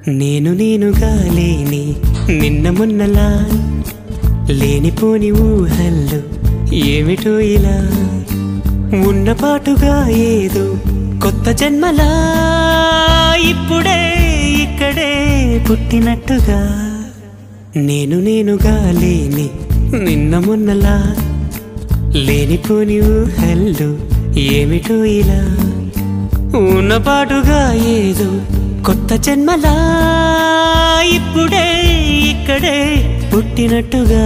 నేనుగా లేని నిన్న మొన్నలా లేనిపోని ఊహల్లో ఏమిటో ఇలా ఉన్నపాటుగా ఏదో కొత్త జన్మలా ఇప్పుడే ఇక్కడే పుట్టినట్టుగా నేనుగా లేని నిన్న మొన్నలా లేనిపోని ఊహల్లో ఏమిటో ఇలా ఉన్నపాటుగా ఏదో కొత్త జన్మలా ఇప్పుడే ఇక్కడే పుట్టినట్టుగా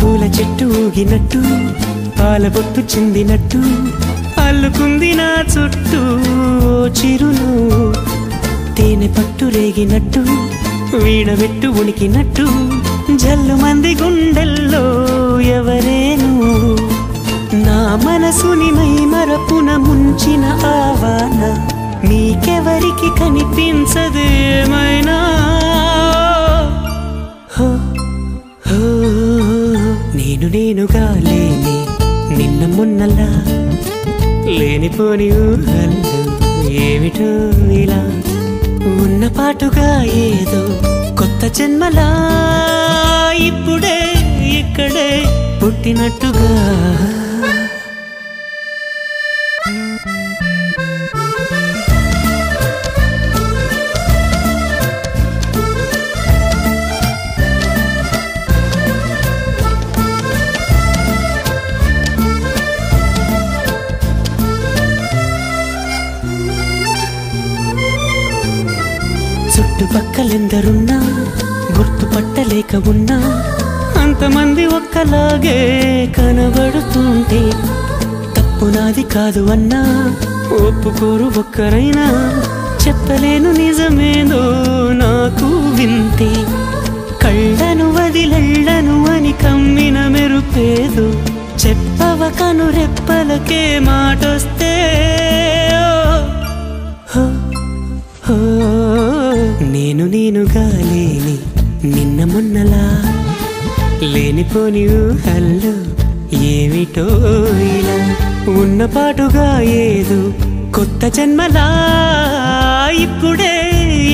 పూల చెట్టు ఊగినట్టు పాల బొట్టు చిందినట్టు అల్లుకుంది నా చుట్టూ చిరును తేనె పట్టు రేగినట్టు వీడబెట్టు ఉనికినట్టు జల్లు మంది గుండెల్లో ఎవరేను నా మనసుని మై మరపున ముంచిన ఆవాన నీకెవరికి కనిపించదేమైనా నేనుగా లేని నిన్న మొన్నలా లేనిపోని ఊహల్లో ఏమిటో ఇలా ఉన్నపాటుగా ఏదో కొత్త జన్మలా ఇప్పుడే ఇక్కడే పుట్టినట్టుగా చుట్టుపక్కలెందరున్నా గుర్తుపట్టలేక ఉన్నా అంతమంది ఒక్కలాగే కనబడుతుంటే తప్పు నాది కాదు అన్నా ఒప్పుకోరు ఒక్కరైనా చెప్పలేను నిజమేదో నాకు వింతే కళ్ళను వదిలెళ్ళను అని కమ్మిన మెరుపేదో చెప్పవ కను రెప్పలకే మాటొస్తే నేనుగా లేని నిన్న మొన్నలా లేనిపోని ఊహల్లో ఏమిటో ఇలా ఉన్నపాటుగా ఏదో కొత్త జన్మలా ఇప్పుడే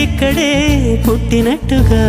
ఇక్కడే పుట్టినట్టుగా